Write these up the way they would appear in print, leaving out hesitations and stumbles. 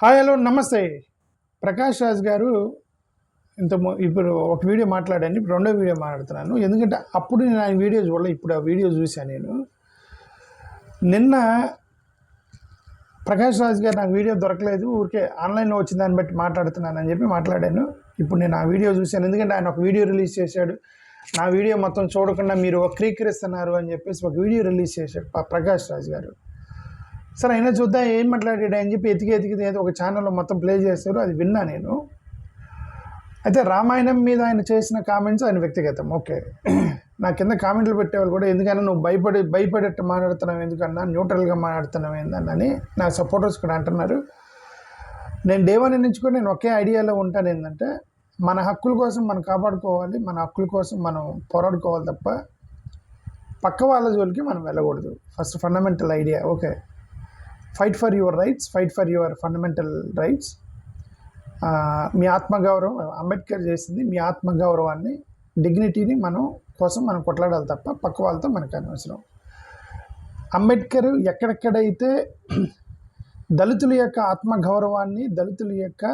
Hi hello నమస్తే. ప్రకాష్ రాజ్ గారు ఇప్పుడు ఒక వీడియో మాట్లాడాను. ఇప్పుడు రెండో వీడియో మాట్లాడుతున్నాను. ఎందుకంటే అప్పుడు నేను ఆయన వీడియో చూడలేదు, ఇప్పుడు ఆ వీడియో చూశాను. నేను నిన్న ప్రకాష్ రాజ్ గారు నాకు వీడియో దొరకలేదు, ఊరికే ఆన్లైన్లో వచ్చిన దాన్ని బట్టి మాట్లాడుతున్నానని చెప్పి మాట్లాడాను. ఇప్పుడు నేను ఆ వీడియో చూశాను, ఎందుకంటే ఆయన ఒక వీడియో రిలీజ్ చేశాడు. నా వీడియో మొత్తం చూడకుండా మీరు వక్రీకరిస్తున్నారు అని చెప్పేసి ఒక వీడియో రిలీజ్ చేశాడు ప్రకాష్ రాజ్ గారు. సరే అయినా చూద్దాం ఏం మాట్లాడాడు అని చెప్పి ఎతికి ఏదో ఒక ఛానల్లో మొత్తం ప్లే చేస్తారు, అది విన్నా నేను. అయితే రామాయణం మీద ఆయన చేసిన కామెంట్స్ ఆయన వ్యక్తిగతం, ఓకే. నా కింద కామెంట్లు పెట్టేవాళ్ళు కూడా ఎందుకన్నా నువ్వు భయపడేట్టు మాట్లాడుతున్నావు, ఎందుకన్నా న్యూట్రల్గా మాట్లాడుతున్నావు ఏందని నా సపోర్టర్స్ కూడా అంటున్నారు. నేను డేవన్ నుంచి కూడా నేను ఒకే ఐడియాలో ఉంటాను, ఏంటంటే మన హక్కుల కోసం మనం కాపాడుకోవాలి, మన హక్కుల కోసం మనం పోరాడుకోవాలి తప్ప పక్క వాళ్ళ జోలికి మనం వెళ్ళకూడదు. First fundamental idea, okay. Fight for your rights, fight for your fundamental rights. మీ ఆత్మగౌరవం అంబేద్కర్ చేసింది, మీ ఆత్మగౌరవాన్ని, డిగ్నిటీని మనం కొట్లాడాలి తప్ప పక్క వాళ్ళతో మనకు అనవసరం. అంబేద్కర్ ఎక్కడెక్కడైతే దళితుల యొక్క ఆత్మగౌరవాన్ని, దళితుల యొక్క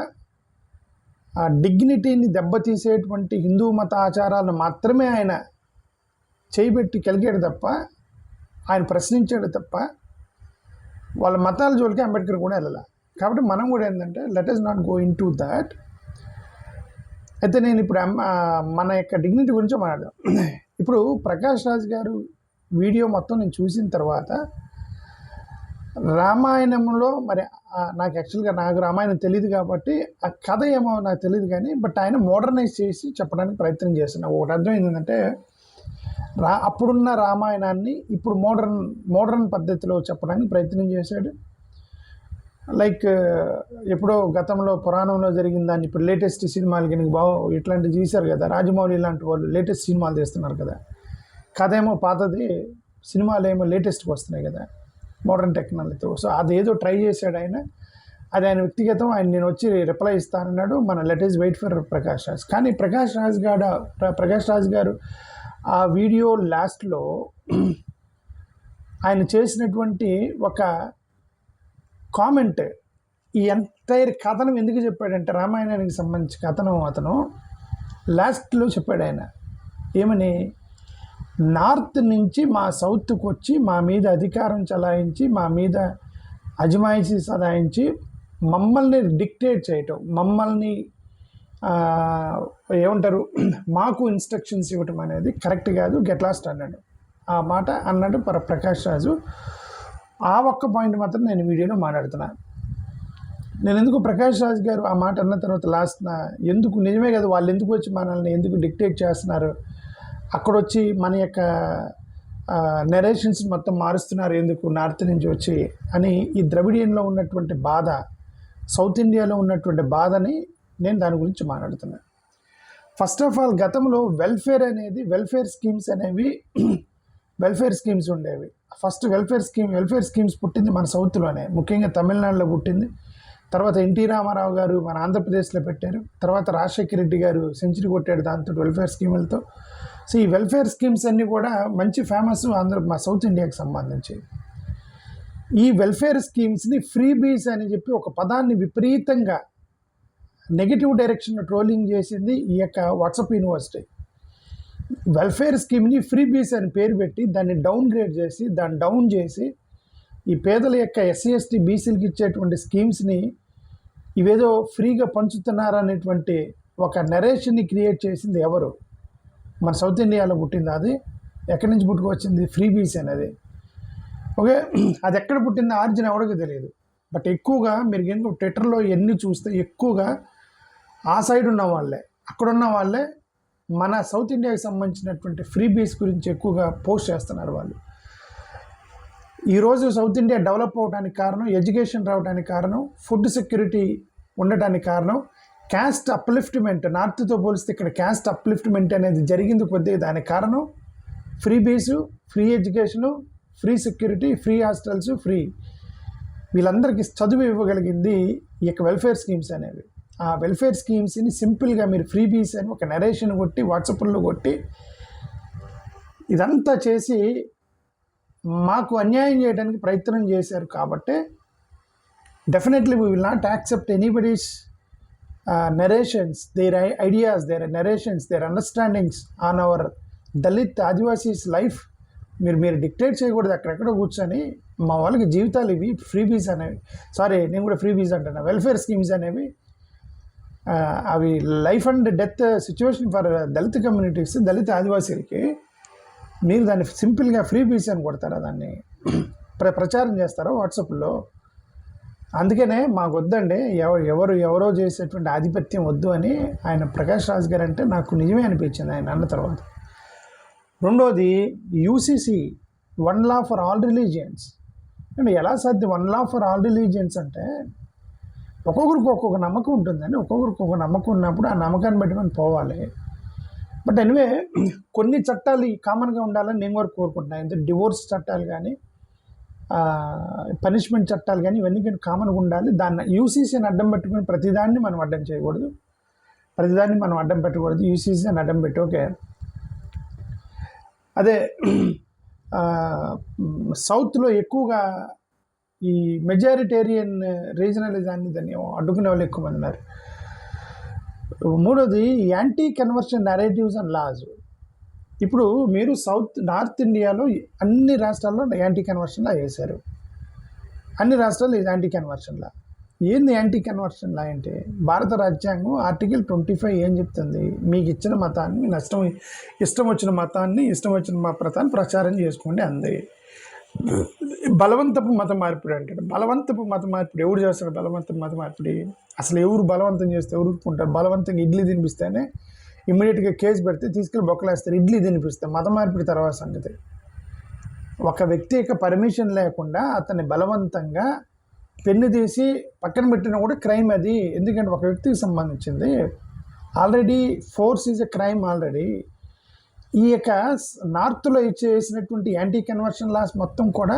డిగ్నిటీని దెబ్బతీసేటువంటి హిందూ మత ఆచారాలను మాత్రమే ఆయన చేయబెట్టి కలిగాడు తప్ప, ఆయన ప్రశ్నించాడు తప్ప వాళ్ళ మతాల జోలికి అంబేద్కర్ కూడా వెళ్ళాలి. కాబట్టి మనం కూడా ఏంటంటే let us not go in to that. అయితే నేను ఇప్పుడు మన యొక్క డిగ్నిటీ గురించి మాట్లాడదాం. ఇప్పుడు ప్రకాష్ రాజ్ గారు వీడియో మొత్తం నేను చూసిన తర్వాత రామాయణంలో మరి నాకు యాక్చువల్గా నాకు రామాయణం తెలియదు కాబట్టి ఆ కథ ఏమో నాకు తెలియదు, కానీ బట్ ఆయన మోడర్నైజ్ చేసి చెప్పడానికి ప్రయత్నం చేస్తున్నా. ఒకటి అర్థం ఏంటంటే అప్పుడున్న రామాయణాన్ని ఇప్పుడు మోడర్న్ పద్ధతిలో చెప్పడానికి ప్రయత్నం చేశాడు. లైక్ ఎప్పుడో గతంలో పురాణంలో జరిగిన దాన్ని ఇప్పుడు లేటెస్ట్ సినిమాలకి ఇట్లాంటివి చేశారు కదా, రాజమౌళి లాంటి వాళ్ళు లేటెస్ట్ సినిమాలు తీస్తున్నారు కదా. కథ ఏమో పాతది, సినిమాలు ఏమో లేటెస్ట్కి వస్తున్నాయి కదా మోడర్న్ టెక్నాలజీతో. సో అదేదో ట్రై చేశాడు ఆయన, అది ఆయన వ్యక్తిగతం. ఆయన నేను వచ్చి రిప్లై ఇస్తానన్నాడు. మన let us wait for Prakash Raj. కానీ ప్రకాష్ రాజ్ గారు ఆ వీడియో లాస్ట్లో ఆయన చేసినటువంటి ఒక కామెంట్ ఈ ఎంటైర్ కథనం ఎందుకు చెప్పాడంటే, రామాయణానికి సంబంధించి కథనం అతను లాస్ట్లో చెప్పాడు. ఆయన ఏమని, నార్త్ నుంచి మా సౌత్కి వచ్చి మా మీద అధికారం చలాయించి, మా మీద అజమాయిషీ సదాయించి, మమ్మల్ని డిక్టేట్ చేయటం, మమ్మల్ని ఏమంటారు, మాకు ఇన్స్ట్రక్షన్స్ ఇవ్వటం అనేది కరెక్ట్ కాదు, గెట్ లాస్ట్ అన్నాడు. ఆ మాట అన్నాడు ప్రకాష్ రాజు. ఆ ఒక్క పాయింట్ మాత్రం నేను వీడియోలో మాట్లాడుతున్నాను. నేను ఎందుకు ప్రకాష్ రాజ్ గారు ఆ మాట అన్న తర్వాత లాస్ట్న ఎందుకు, నిజమే కదా, వాళ్ళు ఎందుకు వచ్చి మనల్ని ఎందుకు డిక్టేట్ చేస్తున్నారు, అక్కడ వచ్చి మన యొక్క నెరేషన్స్ మొత్తం మారుస్తున్నారు ఎందుకు నార్త్ నుంచి వచ్చి అని, ఈ ద్రవిడియన్లో ఉన్నటువంటి బాధ, సౌత్ ఇండియాలో ఉన్నటువంటి బాధని నేను దాని గురించి మాట్లాడుతున్నాను. ఫస్ట్ ఆఫ్ ఆల్ గతంలో వెల్ఫేర్ స్కీమ్స్ ఉండేవి. ఫస్ట్ వెల్ఫేర్ స్కీమ్స్ పుట్టింది మన సౌత్లోనే, ముఖ్యంగా తమిళనాడులో పుట్టింది. తర్వాత ఎన్టీ రామారావు గారు మన ఆంధ్రప్రదేశ్లో పెట్టారు. తర్వాత రాజశేఖర రెడ్డి గారు సెంచరీ కొట్టాడు దాంతో వెల్ఫేర్ స్కీములతో. సో ఈ వెల్ఫేర్ స్కీమ్స్ అన్నీ కూడా మంచి ఫేమస్ మా సౌత్ ఇండియాకి సంబంధించి. ఈ వెల్ఫేర్ స్కీమ్స్ని ఫ్రీ బీస్ అని చెప్పి ఒక పదాన్ని విపరీతంగా నెగిటివ్ డైరెక్షన్లో ట్రోలింగ్ చేసింది ఈ యొక్క వాట్సాప్ యూనివర్సిటీ. వెల్ఫేర్ స్కీమ్ని ఫ్రీ బీస్ అని పేరు పెట్టి దాన్ని డౌన్ చేసి ఈ పేదల యొక్క ఎస్సీ ఎస్టీ బీసీలకి ఇచ్చేటువంటి స్కీమ్స్ని ఇవేదో ఫ్రీగా పంచుతున్నారనేటువంటి ఒక నరేషన్ని క్రియేట్ చేసింది ఎవరు? మన సౌత్ ఇండియాలో పుట్టింది. అది ఎక్కడి నుంచి పుట్టుకొచ్చింది? ఫ్రీ బీస్ అనేది. ఓకే, అది ఎక్కడ పుట్టింది ఆరిజిన్ ఎవరికి తెలియదు. బట్ ఎక్కువగా మీరు కనుక ట్విట్టర్లో ఎన్ని చూస్తే ఎక్కువగా ఆ సైడ్ ఉన్న వాళ్ళే, అక్కడున్న వాళ్ళే మన సౌత్ ఇండియాకి సంబంధించినటువంటి ఫ్రీ బీస్ గురించి ఎక్కువగా పోస్ట్ చేస్తున్నారు వాళ్ళు. ఈరోజు సౌత్ ఇండియా డెవలప్ అవడానికి కారణం, ఎడ్యుకేషన్ రావడానికి కారణం, ఫుడ్ సెక్యూరిటీ ఉండటానికి కారణం, క్యాస్ట్ అప్లిఫ్ట్మెంట్. నార్త్తో పోలిస్తే ఇక్కడ క్యాస్ట్ అప్లిఫ్ట్మెంట్ అనేది జరిగింది కొద్దిగా. దానికి కారణం free bees, free education, free security, free hostels, వీళ్ళందరికీ చదువు ఇవ్వగలిగింది ఈ యొక్క వెల్ఫేర్ స్కీమ్స్ అనేవి. ఆ వెల్ఫేర్ స్కీమ్స్ని సింపుల్గా మీరు ఫ్రీ బీస్ అని ఒక నరేషన్ కొట్టి వాట్సాప్లో కొట్టి ఇదంతా చేసి మాకు అన్యాయం చేయడానికి ప్రయత్నం చేశారు. కాబట్టి Definitely, we will not accept anybody's narrations, their ideas, their narrations, their understandings on our Dalit Adivasis life మీరు డిక్టేట్ చేయకూడదు. అక్కడెక్కడో కూర్చొని మా వాళ్ళకి జీవితాలు ఇవి ఫ్రీబీస్ అనేవి, సారీ నేను కూడా ఫ్రీబీస్ అంటున్నా, వెల్ఫేర్ స్కీమ్స్ అనేవి అవి life and death situation for Dalit communities, Dalit ఆదివాసీలకి. మీరు దాన్ని సింపుల్గా ఫ్రీబీస్ అని కొడతారా, దాన్ని ప్రచారం చేస్తారో వాట్సాప్లో. అందుకనే మాకు వద్దండి, ఎవరో చేసేటువంటి ఆధిపత్యం వద్దు అని ఆయన ప్రకాష్ రాజ్ గారు అంటే నాకు నిజమే అనిపించింది ఆయన అన్న తర్వాత. రెండోది UCC, one law for all religions. అంటే ఎలా సాధ్యం one law for all religions అంటే? ఒక్కొక్కరికి ఒక్కొక్క నమ్మకం ఉంటుందండి. ఒక్కొక్కరికి ఒక్కొక్క నమ్మకం ఉన్నప్పుడు ఆ నమ్మకాన్ని బట్టి మనం పోవాలి. బట్ ఎనివే కొన్ని చట్టాలు కామన్గా ఉండాలని నేను కూడా కోరుకుంటున్నాను. ఎందుకంటే డివోర్స్ చట్టాలు కానీ పనిష్మెంట్ చట్టాలు కానీ ఇవన్నీ కానీ కామన్గా ఉండాలి. దాన్ని యూసీసీని అడ్డం పెట్టుకుని ప్రతిదాన్ని మనం అడ్డం చేయకూడదు, ప్రతిదాన్ని మనం అడ్డం పెట్టకూడదు. యూసీసీని అడ్డం పెట్టి ఓకే. అదే సౌత్లో ఎక్కువగా ఈ మెజారిటేరియన్ రీజనలిజాన్ని దాన్ని అడ్డుకునే వాళ్ళు ఎక్కువ మంది ఉన్నారు. మూడోది anti conversion narratives and laws. ఇప్పుడు మీరు నార్త్ ఇండియాలో అన్ని రాష్ట్రాల్లో యాంటీ కన్వర్షన్ లా వేశారు. అన్ని రాష్ట్రాల్లో యాంటీ కన్వర్షన్ లా. ఏంది యాంటీ కన్వర్షన్ లా అంటే? భారత రాజ్యాంగం ఆర్టికల్ 25 ఏం చెప్తుంది? మీకు ఇచ్చిన మతాన్ని, ఇష్టం వచ్చిన మతాన్ని, ఇష్టం వచ్చిన మతాన్ని ప్రచారం చేసుకోండి అంది. బలవంతపు మత మార్పిడి అంటాడు. బలవంతపు మత మార్పిడి ఎవరు చేస్తారు? బలవంతపు మత మార్పిడి అసలు ఎవరు బలవంతం చేస్తే ఎవరు ఊరుకుంటారు? బలవంతంగా ఇడ్లీ తినిపిస్తేనే ఇమ్మీడియట్గా కేసు పెడితే తీసుకెళ్ళి బొక్కలేస్తారు. ఇడ్లీ తినిపిస్తే మత మార్పిడి తర్వాత సంగతి. ఒక వ్యక్తి యొక్క పర్మిషన్ లేకుండా అతన్ని బలవంతంగా పెన్ను తీసి పక్కన పెట్టినా కూడా క్రైమ్ అది. ఎందుకంటే ఒక వ్యక్తికి సంబంధించింది. Already force is a crime already. ఈ యొక్క నార్త్లో చేసినటువంటి యాంటీ కన్వర్షన్ లాస్ మొత్తం కూడా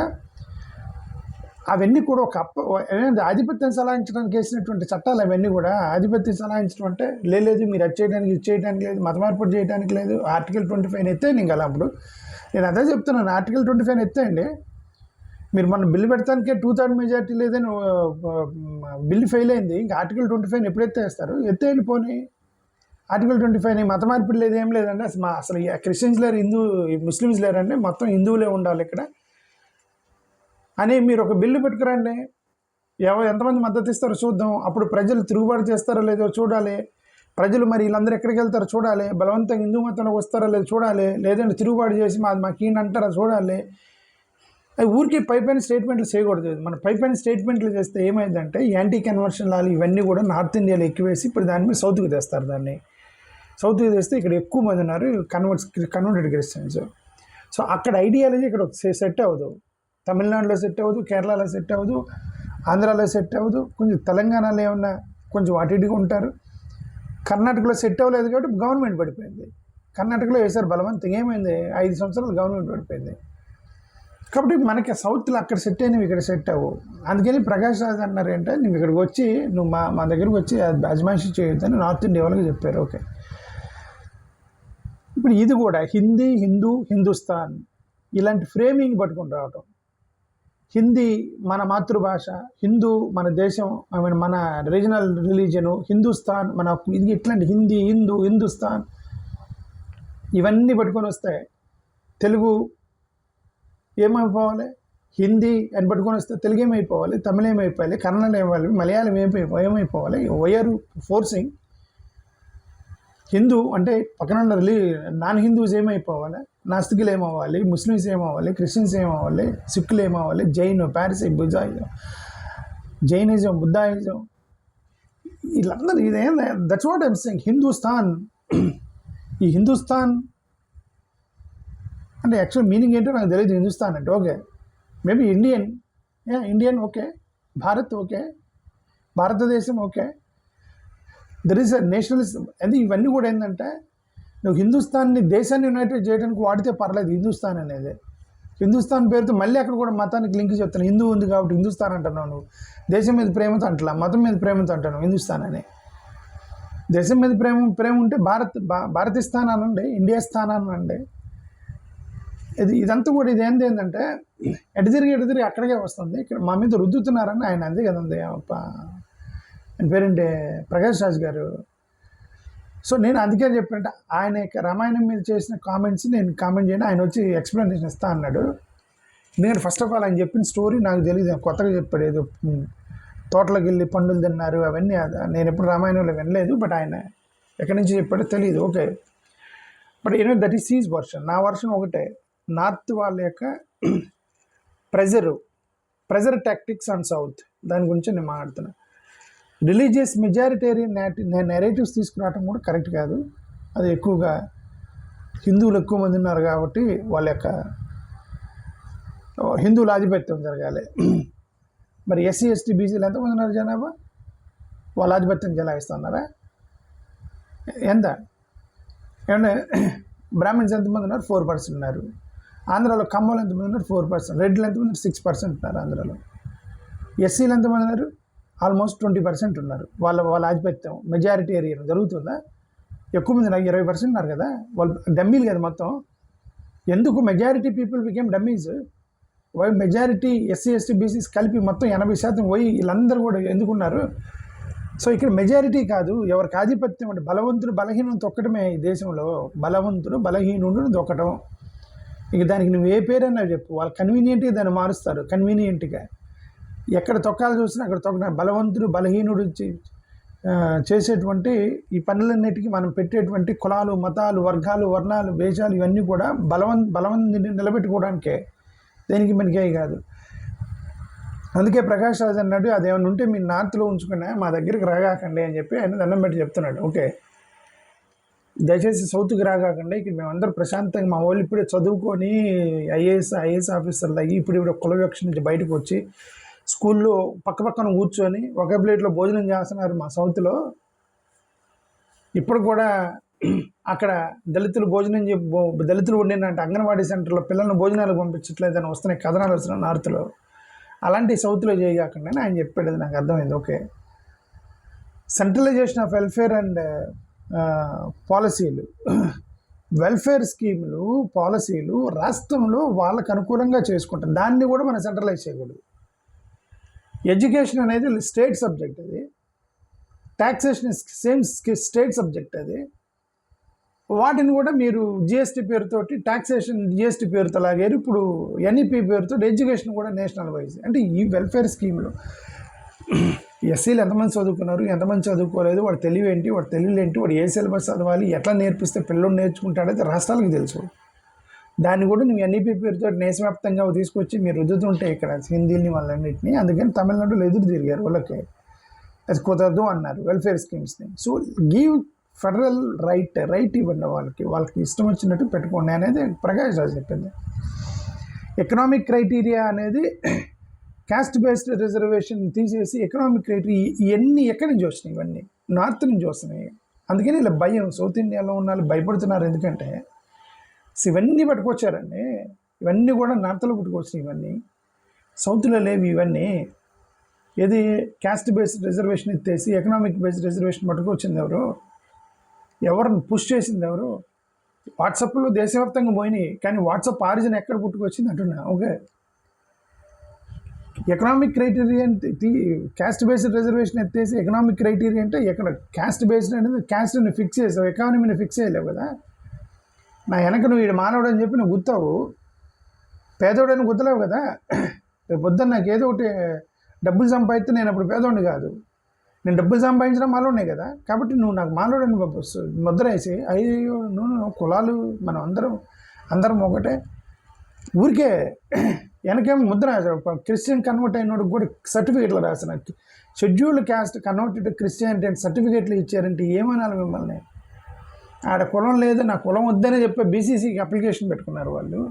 అవన్నీ కూడా ఒక ఆధిపత్యం సలాయించడానికి వేసినటువంటి చట్టాలు. అవన్నీ కూడా ఆధిపత్యం సలాయించడం అంటే లేదు మీరు అది చేయడానికి, ఇది చేయడానికి లేదు, మత మార్పిడి చేయడానికి లేదు. ఆర్టికల్ 25 ఎత్తేయండి. ఇంకా అప్పుడు నేను అదే చెప్తున్నాను, ఆర్టికల్ 25 ఎత్తేయండి. మీరు మన బిల్లు పెడతానికే 2/3 మెజార్టీ లేదని బిల్లు ఫెయిల్ అయింది. ఇంకా ఆర్టికల్ 25 ఎప్పుడైతే వేస్తారు? ఎత్తేయండి పోనీ. ఆర్టికల్ 25 మత మార్పిడి లేదు, ఏం లేదండి. అసలు క్రిస్టియన్స్ లేరు, ముస్లిమ్స్ లేరండి, మొత్తం హిందువులే ఉండాలి ఇక్కడ అని మీరు ఒక బిల్లు పెట్టుకురండి. ఎంతమంది మద్దతు ఇస్తారో చూద్దాం. అప్పుడు ప్రజలు తిరుగుబాటు చేస్తారో లేదో చూడాలి. ప్రజలు మరి వీళ్ళందరూ ఎక్కడికి వెళ్తారో చూడాలి. బలవంతంగా హిందూ మతంలోకి వస్తారో లేదో చూడాలి. లేదంటే తిరుగుబాటు చేసి మాకు ఈయన అంటారా చూడాలి. అవి ఊరికి పైపైన స్టేట్మెంట్లు చేయకూడదు. మన పైపైన స్టేట్మెంట్లు చేస్తే ఏమైందంటే యాంటీ కన్వర్షన్ లాలు ఇవన్నీ కూడా నార్త్ ఇండియాలో ఎక్కువేసి ఇప్పుడు దాని మీద సౌత్కి తెస్తారు. దాన్ని సౌత్కి తెస్తే ఇక్కడ ఎక్కువ మంది ఉన్నారు కన్వర్టెడ్ క్రిస్టియన్స్. సో అక్కడ ఐడియాలజీ ఇక్కడ సెట్ అవ్వదు. తమిళనాడులో సెట్ అవ్వదు, కేరళలో సెట్ అవ్వదు, ఆంధ్రాలో సెట్ అవ్వదు, కొంచెం తెలంగాణలో ఏమన్నా కొంచెం అటు ఇటుగా ఉంటారు. కర్ణాటకలో సెట్ అవ్వలేదు కాబట్టి గవర్నమెంట్ పడిపోయింది. కర్ణాటకలో వేసారు బలవంతం, ఏమైంది? 5 సంవత్సరాలు గవర్నమెంట్ పడిపోయింది. కాబట్టి మనకి సౌత్లో అక్కడ సెట్ అయినవి ఇక్కడ సెట్ అవ్వు. అందుకని ప్రకాష్ రాజ్ అన్నారు అంటే నువ్వు ఇక్కడికి వచ్చి నువ్వు మా దగ్గరకు వచ్చి అజమాయిషీ చేయొద్దని నార్త్ ఇండియా వాళ్ళకి చెప్పారు. ఓకే, ఇప్పుడు ఇది కూడా హిందీ, హిందూ, హిందుస్థాన్ ఇలాంటి ఫ్రేమింగ్ పట్టుకుని రావటం. హిందీ మన మాతృభాష, హిందూ మన దేశం, మన రీజనల్ రిలీజను, హిందుస్థాన్ మన ఇది, ఇట్లాంటి హిందీ, హిందూ, హిందుస్థాన్ ఇవన్నీ పట్టుకొని వస్తాయి. తెలుగు ఏమైపోవాలి? హిందీ అని పట్టుకొని వస్తే తెలుగు ఏమైపోవాలి? తమిళ ఏమైపోవాలి? కన్నడ ఏమైపోవాలి? మలయాళం ఏమైపోవాలి? వైఆర్ ఫోర్సింగ్ హిందూ అంటే పక్కన ఉన్న నాన్ హిందూస్ ఏమైపోవాలి? నాస్తికులు ఏమవ్వాలి? ముస్లిమ్స్ ఏమవ్వాలి? క్రిస్టియన్స్ ఏమవ్వాలి? సిక్కులు ఏమవ్వాలి? పారసీ జైనిజం, బుద్ధాయిజం వీళ్ళందరూ ఇదేం that's what I'm saying. Hindustan, ఈ హిందుస్థాన్ అంటే యాక్చువల్ మీనింగ్ ఏంటో నాకు తెలియదు. హిందుస్థాన్ అంటే okay, maybe Indian okay, Bharat okay, Bharatadesam okay, there is a nationalism. అది ఇవన్నీ కూడా ఏంటంటే నువ్వు హిందుస్థాన్ని దేశాన్ని యునైటెడ్ చేయడానికి వాడితే పర్లేదు. హిందుస్థాన్ అనేది హిందుస్థాన్ పేరుతో మళ్ళీ అక్కడ కూడా మతానికి లింక్ చెప్తాను. హిందూ ఉంది కాబట్టి హిందుస్థాన్ అంటున్నావు. నువ్వు దేశం మీద ప్రేమతో అంటలా, మతం మీద ప్రేమతో అంటాను హిందుస్థాన్ అని. దేశం మీద ప్రేమ ఉంటే భారతీయ స్థానాన్ని అండి, ఇండియా స్థానాన్ని అండి. ఇదంతా కూడా ఇది ఏంటంటే ఎటు తిరిగి అక్కడికే వస్తుంది. ఇక్కడ మా మీద రుద్దుతున్నారని ఆయన అంతే కదండి. ఆయన పేరేంటి ప్రకాష్ రాజ్ గారు. సో నేను అందుకే చెప్పినట్టు ఆయన రామాయణం మీద చేసిన కామెంట్స్ నేను కామెంట్ చేయను, ఆయన వచ్చి ఎక్స్ప్లెనేషన్ ఇస్తా అన్నాడు. ఎందుకంటే ఫస్ట్ ఆఫ్ ఆల్ ఆయన చెప్పిన స్టోరీ నాకు తెలియదు, కొత్తగా చెప్పాడు. ఏదో తోటలోకి వెళ్ళి పండులు తిన్నారు అవన్నీ నేను ఎప్పుడు రామాయణంలో వినలేదు. బట్ ఆయన ఎక్కడి నుంచి చెప్పాడో తెలియదు. Okay, but that is his version. నా వర్షన్ ఒకటే, నార్త్ వాళ్ళ యొక్క ప్రెజర్ టాక్టిక్స్ ఆన్ సౌత్, దాని గురించి నేను మాట్లాడుతున్నాను. రిలీజియస్ మెజారిటేరియన్ నెరేటివ్స్ తీసుకురావడం కూడా కరెక్ట్ కాదు. అది ఎక్కువగా హిందువులు ఎక్కువ మంది ఉన్నారు కాబట్టి వాళ్ళ యొక్క హిందువుల ఆధిపత్యం జరగాలి. మరి ఎస్సీ ఎస్టీ బీసీలు ఎంతమంది ఉన్నారు జనాభా? వాళ్ళ ఆధిపత్యం చెలాయిస్తున్నారా? ఎంత? ఏమంటే బ్రాహ్మణ్స్ ఎంతమంది ఉన్నారు? 4% ఉన్నారు. ఆంధ్రాలో కమ్మలు ఎంతమంది ఉన్నారు? 4%. రెడ్లు ఎంతమంది? 6% ఉన్నారు ఆంధ్రాలో. ఎస్సీలు ఎంతమంది ఉన్నారు? ఆల్మోస్ట్ 20% ఉన్నారు. వాళ్ళ ఆధిపత్యం మెజారిటేరియన్ జరుగుతుందా? ఎక్కువ మంది, నాకు 20% ఉన్నారు కదా, వాళ్ళు డమ్మీలు కదా మొత్తం. ఎందుకు majority people became dummies? Why majority SC ST BCs కలిపి మొత్తం 80% పోయి వీళ్ళందరూ కూడా ఎందుకున్నారు? సో ఇక్కడ మెజారిటీ కాదు, ఎవరికి ఆధిపత్యం అంటే బలవంతుడు బలహీనుడు తొక్కటమే ఈ దేశంలో. బలవంతుడు బలహీనుడు దొక్కటం. ఇక దానికి నువ్వు ఏ పేరైనా చెప్పు, వాళ్ళు కన్వీనియంట్గా దాన్ని మారుస్తారు. కన్వీనియంట్గా ఎక్కడ తొక్కాలు చూసినా అక్కడ తొక్కడం. బలవంతుడు బలహీనుడు చేసేటువంటి ఈ పనులన్నిటికీ మనం పెట్టేటువంటి కులాలు, మతాలు, వర్గాలు, వర్ణాలు, వేషాలు ఇవన్నీ కూడా బలవంతుని నిలబెట్టుకోవడానికే, దేనికి మనకే కాదు. అందుకే ప్రకాష్ రాజ్ అన్నాడు, అదేమన్నా ఉంటే మీ నార్త్లో ఉంచుకున్నా మా దగ్గరికి రాగాకండి అని చెప్పి ఆయన దండం పెట్టి చెప్తున్నాడు. ఓకే, దయచేసి సౌత్కి రాగాకండి, ఇక్కడ మేమందరూ ప్రశాంతంగా మా వాళ్ళు ఇప్పుడే చదువుకొని ఐఏఎస్ ఆఫీసర్లు అయ్యి ఇప్పుడు కుల వివక్ష నుంచి బయటకు వచ్చి స్కూల్లో పక్కన కూర్చొని ఒక ప్లేట్లో భోజనం చేస్తున్నారు మా సౌత్లో. ఇప్పుడు కూడా అక్కడ దళితులు దళితులు ఉండినంటే అంగన్వాడీ సెంటర్లో పిల్లల్ని భోజనాలకు పంపించట్లేదని వస్తున్నాయి కథనాలు వస్తున్నాయి నార్త్లో. అలాంటి సౌత్లో చేయగాకుండా ఆయన చెప్పాడు, అది నాకు అర్థమైంది. Okay, centralisation of welfare and పాలసీలు, వెల్ఫేర్ స్కీములు, పాలసీలు రాష్ట్రంలో వాళ్ళకు అనుకూలంగా చేసుకుంటారు. దాన్ని కూడా మనం సెంట్రలైజ్ చేయకూడదు. ఎడ్యుకేషన్ అనేది స్టేట్ సబ్జెక్ట్, అది ట్యాక్సేషన్ సేమ్ స్టేట్ సబ్జెక్ట్. అది వాటిని కూడా మీరు జిఎస్టీ పేరుతోటి ట్యాక్సేషన్ జిఎస్టీ పేరుతో లాగారు. ఇప్పుడు ఎన్ఈపీ పేరుతో ఎడ్యుకేషన్ కూడా నేషనల్ వైజ్. అంటే ఈ వెల్ఫేర్ స్కీమ్లో ఎస్సీలు ఎంతమంది చదువుకున్నారు, ఎంతమంది చదువుకోలేదు, వాడు తెలివేంటి, వాడు తెలియలేంటి, వాడు ఏ సిలబస్ చదవాలి, ఎట్లా నేర్పిస్తే పిల్లలు నేర్చుకుంటాడైతే రాష్ట్రాలకు తెలుసు. దాన్ని కూడా నువ్వు ఎన్ఈపీ పేరుతో దేశవ్యాప్తంగా తీసుకొచ్చి మీరు రుద్దుతుంటే ఇక్కడ హిందీని వాళ్ళన్నింటినీ. అందుకని తమిళనాడులో ఎదురు తిరిగారు వాళ్ళకి, అది కుదరదు అన్నారు వెల్ఫేర్ స్కీమ్స్ని. సో గివ్ ఫెడరల్ రైట్ ఇవ్వండి వాళ్ళకి ఇష్టం వచ్చినట్టు పెట్టుకోండి అనేది ప్రకాష్ రాజ్ చెప్పింది. ఎకనామిక్ క్రైటీరియా అనేది క్యాస్ట్ బేస్డ్ రిజర్వేషన్ తీసేసి ఎకనామిక్ క్రైటీరియా ఇవన్నీ ఎక్కడి నుంచి వస్తున్నాయి? ఇవన్నీ నార్త్ నుంచి వస్తున్నాయి. అందుకని ఇలా భయం, సౌత్ ఇండియాలో ఉన్న వాళ్ళు భయపడుతున్నారు. ఎందుకంటే ఇవన్నీ పట్టుకొచ్చారండి, ఇవన్నీ కూడా నార్త్లో పట్టుకొచ్చినాయి. ఇవన్నీ సౌత్లో లేవు. ఇవన్నీ ఏది క్యాస్ట్ బేస్డ్ రిజర్వేషన్ ఎత్తేసి ఎకనామిక్ బేస్డ్ రిజర్వేషన్ పట్టుకొచ్చింది ఎవరిని పుష్ చేసింది ఎవరు? వాట్సాప్లో దేశవ్యాప్తంగా పోయినాయి, కానీ వాట్సాప్ ఆరిజిన్ ఎక్కడ పుట్టుకొచ్చింది అంటున్నా. Okay, economic criteria caste based reservation ఎత్తేసి ఎకనామిక్ క్రైటీరియా అంటే ఎక్కడ క్యాస్ట్ బేస్డ్ అనేది క్యాస్ట్ని ఫిక్స్ చేసావు, ఎకానమీని ఫిక్స్ చేయలేవు కదా. నా వెనక నువ్వు వీడు మానవుడు అని చెప్పి నువ్వు గుర్తావు, పేదోడని గుర్తలేవు కదా. రేపు పొద్దున్న నాకు ఏదో ఒకటి డబ్బులు సంపాదిస్తే నేను అప్పుడు పేదోడిని కాదు, నేను డబ్బులు సంపాదించడం మాలోనే కదా. కాబట్టి నువ్వు నాకు మాలోడని ముద్ర వేసి అయ్యో నువ్వు కులాలు మనం అందరం ఒకటే. ఊరికే వెనకేమో ముద్ర రాశారు. క్రిస్టియన్ కన్వర్ట్ అయినోడికి కూడా సర్టిఫికేట్లు రాసిన, షెడ్యూల్డ్ క్యాస్ట్ కన్వర్టెడ్ క్రిస్టియానిటీ అంటే సర్టిఫికేట్లు ఇచ్చారంటే ఏమనాలి మిమ్మల్ని? ఆడ కులం లేదు, నా కులం వద్దనే చెప్పి బీసీసీకి అప్లికేషన్ పెట్టుకున్నారు వాళ్ళు.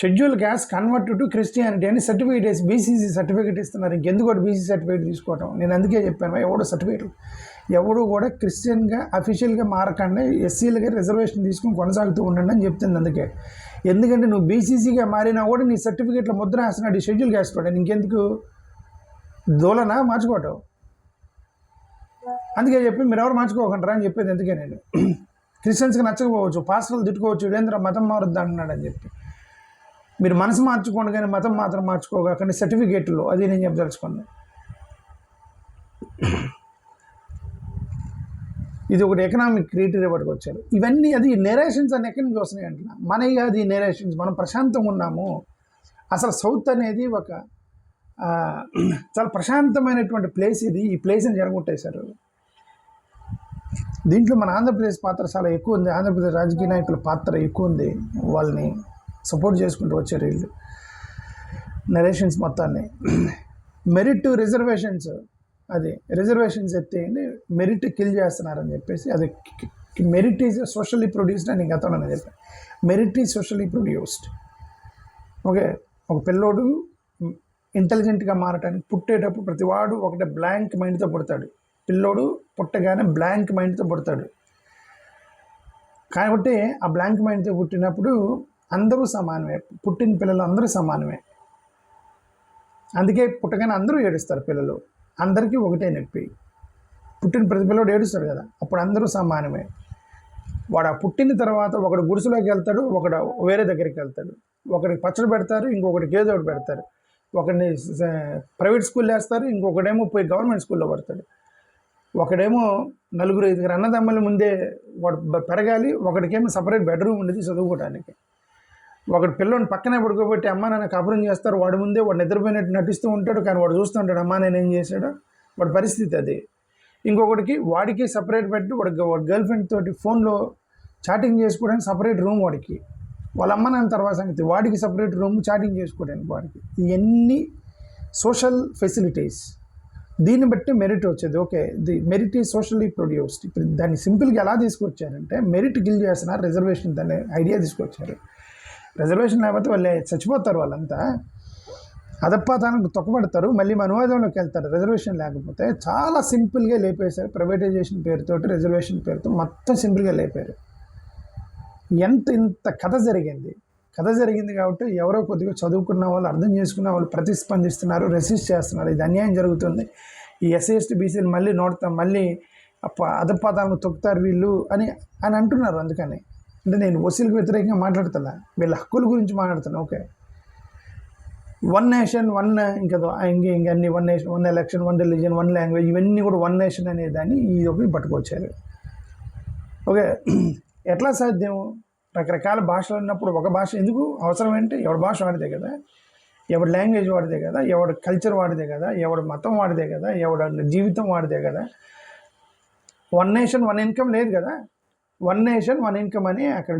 Schedule caste convert to Christianity అని సర్టిఫికేట్ వేసి బీసీసీ సర్టిఫికేట్ ఇస్తున్నారు. ఇంకెందుకు కూడా బీసీ సర్టిఫికేట్ తీసుకోవటం? నేను అందుకే చెప్పాను, ఎవడు కూడా క్రిస్టియన్గా అఫీషియల్గా మారకుండా ఎస్సీలుగా రిజర్వేషన్ తీసుకుని కొనసాగుతూ ఉండండి అని చెప్తుంది. అందుకే ఎందుకంటే నువ్వు బీసీసీగా మారినా కూడా నీ సర్టిఫికేట్లో ముద్ర వేస్తున్నాడు ఈ షెడ్యూల్ క్యాస్ట్ కూడా. ఇంకెందుకు దూలనా మార్చుకోవటం? అందుకే చెప్పి మీరు ఎవరు మార్చుకోకుండా అని చెప్పేది. ఎందుకే నేను క్రిస్టియన్స్కి నచ్చకపోవచ్చు, పాస్టర్లు తిట్టుకోవచ్చు, వీడేంద్ర మతం మారుద్దా అన్నాడు అని చెప్పి. మీరు మనసు మార్చుకోండి కానీ మతం మాత్రం మార్చుకోకండి సర్టిఫికేట్లో, అది నేను చెప్పదలుచుకోండి. ఇది ఒకటి ఎకనామిక్ క్రియేటివ్ పట్టుకొచ్చారు. ఇవన్నీ అది నేరేషన్స్ అని ఎక్కడి నుంచి వస్తున్నాయి అంటున్నా, మనవి కాదు ఈ నేరేషన్స్. మనం ప్రశాంతంగా ఉన్నాము. అసలు సౌత్ అనేది ఒక చాలా ప్రశాంతమైనటువంటి ప్లేస్ ఇది. ఈ ప్లేస్ని జరగొట్టేశారు. దీంట్లో మన ఆంధ్రప్రదేశ్ పాత్ర చాలా ఎక్కువ ఉంది. ఆంధ్రప్రదేశ్ రాజకీయ నాయకుల పాత్ర ఎక్కువ ఉంది. వాళ్ళని సపోర్ట్ చేసుకుంటూ వచ్చారు వీళ్ళు నరేషన్స్ మొత్తాన్ని. మెరిట్ రిజర్వేషన్స్, అది రిజర్వేషన్స్ ఎత్తేయండి, మెరిట్ కిల్ చేస్తున్నారని చెప్పేసి, అది మెరిట్ ఈజ్ సోషల్లీ ప్రొడ్యూస్డ్ అని గతంలో నేను చెప్పాను. Merit is socially produced. Okay, ఒక పిల్లోడు ఇంటెలిజెంట్గా మారటానికి పుట్టేటప్పుడు ప్రతివాడు ఒకటే బ్లాంక్ మైండ్తో పుడతాడు. పిల్లోడు పుట్టగానే బ్లాంక్ మైండ్తో పుడతాడు. కాబట్టి ఆ బ్లాంక్ మైండ్తో పుట్టినప్పుడు అందరూ సమానమే, పుట్టిన పిల్లలు అందరూ సమానమే. అందుకే పుట్టగానే అందరూ ఏడుస్తారు పిల్లలు, అందరికీ ఒకటే నొప్పి. పుట్టిన ప్రతి పిల్లడు ఏడుస్తాడు కదా, అప్పుడు అందరూ సమానమే. వాడు ఆ పుట్టిన తర్వాత ఒకడు గుడిసెలోకి వెళ్తాడు, ఒకడు వేరే దగ్గరికి వెళ్తాడు. ఒకడికి పచ్చడి పెడతారు, ఇంకొకటికి ఏదో ఒకటి పెడతారు. ఒకడిని ప్రైవేట్ స్కూల్లో వేస్తారు, ఇంకొకడేమో పోయి గవర్నమెంట్ స్కూల్లో పడతాడు. ఒకడేమో 4-5 అన్నదమ్ముల ముందే వాడు పెరగాలి, ఒకడికేమో సపరేట్ బెడ్రూమ్ ఉండేది చదువుకోవడానికి. ఒకడు పిల్లని పక్కనే పడుకోబెట్టి అమ్మ నాన్న కాపురం చేస్తారు, వాడి ముందే వాడు నిద్రపోయినట్టు నటిస్తూ ఉంటాడు, కానీ వాడు చూస్తూ ఉంటాడు అమ్మ నేను ఏం చేశాడో, వాడి పరిస్థితి అది. ఇంకొకటికి వాడికి సపరేట్ బెడ్, వాడి గర్ల్ ఫ్రెండ్ తోటి ఫోన్లో చాటింగ్ చేసుకోవడానికి సపరేట్ రూమ్ వాడికి, వాళ్ళ అమ్మ నాన్న తర్వాత సంగతి, వాడికి సపరేట్ రూమ్ చాటింగ్ చేసుకోవడానికి వాడికి. ఇవన్నీ సోషల్ ఫెసిలిటీస్. దీన్ని బట్టి మెరిట్ వచ్చేది. Okay, the merit is socially produced. ఇప్పుడు దాన్ని సింపుల్గా ఎలా తీసుకొచ్చారంటే, మెరిట్ గిల్ చేస్తున్నారు, రిజర్వేషన్ దాన్ని ఐడియా తీసుకొచ్చారు. రిజర్వేషన్ లేకపోతే వాళ్ళు చచ్చిపోతారు, వాళ్ళంతా అధపాతానికి తొక్కబడతారు, మళ్ళీ అనువాదంలోకి వెళ్తారు. రిజర్వేషన్ లేకపోతే చాలా సింపుల్గా లేపేశారు. ప్రైవేటైజేషన్ పేరుతోటి, రిజర్వేషన్ పేరుతో మొత్తం సింపుల్గా లేపారు. ఇంత కథ జరిగింది కాబట్టి ఎవరో కొద్దిగా చదువుకున్న వాళ్ళు, అర్థం చేసుకున్న వాళ్ళు ప్రతిస్పందిస్తున్నారు, రెసిస్ట్ చేస్తున్నారు. ఇది అన్యాయం జరుగుతుంది, ఈ ఎస్సీ ఎస్టీ బీసీలు మళ్ళీ మళ్ళీ అధపాతాలను తొక్కుతారు వీళ్ళు అని అంటున్నారు. అందుకని అంటే నేను ఓసీలకు వ్యతిరేకంగా మాట్లాడుతున్నా, వీళ్ళ హక్కుల గురించి మాట్లాడుతున్నా. Okay, 1 nation 1 ఇంకన్నీ 1 nation 1 election 1 religion 1 language, ఇవన్నీ కూడా 1 నేషన్ అనేదాన్ని ఈ ఒకటి పట్టుకొచ్చారు. ఓకే, ఎట్లా సాధ్యం? రకరకాల భాషలు ఉన్నప్పుడు ఒక భాష ఎందుకు అవసరం అంటే, ఎవడి భాష వాడితే కదా, ఎవడి లాంగ్వేజ్ వాడితే కదా, ఎవడి కల్చర్ వాడితే కదా, ఎవడి మతం వాడితే కదా, ఎవడి జీవితం వాడితే కదా. 1 నేషన్ 1 ఇన్కమ్ లేదు కదా. 1 నేషన్ 1 ఇన్కమ్ అని అక్కడ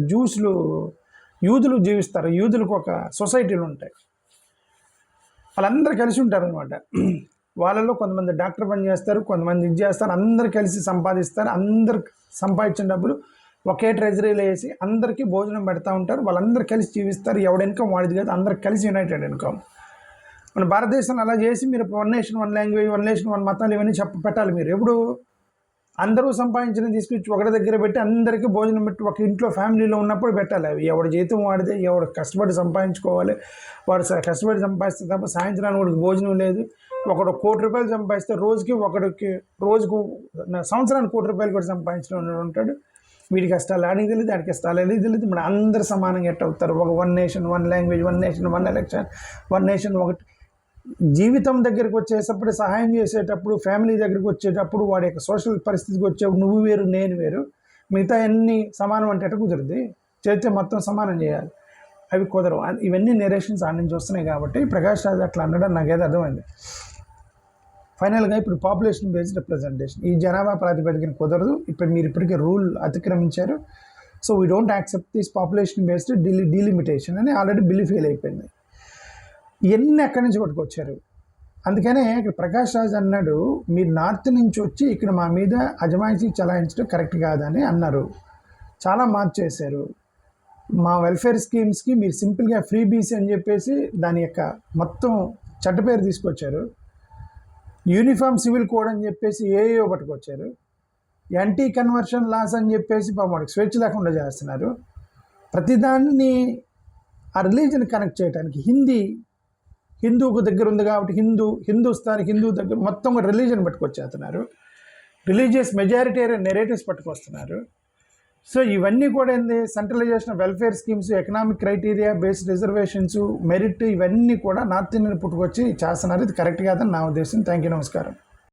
యూదులు జీవిస్తారు. యూదులకు ఒక సొసైటీలు ఉంటాయి, వాళ్ళందరూ కలిసి ఉంటారు అనమాట. వాళ్ళలో కొంతమంది డాక్టర్ పని చేస్తారు, కొంతమంది ఇది చేస్తారు, అందరు కలిసి సంపాదిస్తారు. అందరు సంపాదించిన డబ్బులు ఒకే ట్రెజరీలో వేసి అందరికీ భోజనం పెడతా ఉంటారు. వాళ్ళందరూ కలిసి జీవిస్తారు. ఎవడి ఇన్కమ్ వాడిది కాదు, అందరు కలిసి యునైటెడ్ ఇన్కమ్. మన భారతదేశంలో అలా చేసి మీరు 1 నేషన్ 1 లాంగ్వేజ్ 1 నేషన్ 1 మతాలు ఇవన్నీ పెట్టాలి. మీరు ఎప్పుడు అందరూ సంపాదించిన తీసుకొచ్చి ఒకటి దగ్గర పెట్టి అందరికీ భోజనం పెట్టి ఒక ఇంట్లో ఫ్యామిలీలో ఉన్నప్పుడు పెట్టాలి. అవి ఎవడి జీతం వాడితే, ఎవడు కష్టపడి సంపాదించుకోవాలి. వాడు కష్టపడి సంపాదిస్తే తప్ప సాయంత్రానికి వాడికి భోజనం లేదు. ఒకడు ₹1,00,00,000 సంపాదిస్తే రోజుకు సంవత్సరానికి ₹1,00,00,000 కూడా సంపాదించిన ఉంటాడు. వీడి కష్టాలు ఆడికి తెలియదు, ఆడికి కష్టాలు అనేది తెలియదు. మన అందరు సమానంగా ఎట్ట అవుతారు? ఒక 1 nation 1 language 1 nation 1 election 1 nation ఒకటి. జీవితం దగ్గరికి వచ్చేటప్పుడు, సహాయం చేసేటప్పుడు, ఫ్యామిలీ దగ్గరికి వచ్చేటప్పుడు, వాడి యొక్క సోషల్ పరిస్థితికి వచ్చేప్పుడు నువ్వు వేరు నేను వేరు, మిగతా అన్ని సమానం అంటే ఎట్ట కుదిరింది? చేస్తే మొత్తం సమానం చేయాలి, అవి కుదరవు. ఇవన్నీ నెరేషన్స్ ఆడ నుంచి వస్తున్నాయి. కాబట్టి ప్రకాష్ రాజ్ అట్లా అనడం నాకేదో అర్థమైంది. ఫైనల్గా ఇప్పుడు పాపులేషన్ బేస్డ్ రిప్రజెంటేషన్, ఈ జనాభా ప్రాతిపదికన కుదరదు. మీరు ఇప్పటికే రూల్ అతిక్రమించారు. So we don't accept this population based delimitation అని ఆల్రెడీ బిల్ ఫెయిల్ అయిపోయింది. ఇవన్నీ ఎక్కడి నుంచి పట్టుకొచ్చారు? అందుకనే ఇక్కడ ప్రకాష్ రాజ్ అన్నాడు, మీరు నార్త్ నుంచి వచ్చి ఇక్కడ మా మీద అజమాయిషీ చలాయించడం కరెక్ట్ కాదని అన్నారు. చాలా మార్చేశారు. మా వెల్ఫేర్ స్కీమ్స్కి మీరు సింపుల్గా ఫ్రీ బీసీ అని చెప్పేసి దాని యొక్క మొత్తం చట్ట పేరు తీసుకొచ్చారు. యూనిఫామ్ సివిల్ కోడ్ అని చెప్పేసి ఏఏఓ పట్టుకొచ్చారు. యాంటీ కన్వర్షన్ లాస్ అని చెప్పేసి వాడికి స్వేచ్ఛ లేకుండా చేస్తున్నారు. ప్రతిదాన్ని ఆ రిలీజన్ కనెక్ట్ చేయడానికి హిందూకు దగ్గర ఉంది కాబట్టి హిందూ దగ్గర మొత్తం రిలీజన్ పట్టుకొచ్చేస్తున్నారు. రిలీజియస్ మెజారిటేరియన్ నెరేటివ్స్ పట్టుకొస్తున్నారు. సో ఇవన్నీ కూడా ఏంది, centralisation welfare schemes, economic criteria based reservations, merit, ఇవన్నీ కూడా నార్త్ ఇండియన్ పుట్టుకొచ్చి చేస్తున్నారు. ఇది కరెక్ట్ కాదని నా ఉద్దేశం. థ్యాంక్ యూ, నమస్కారం.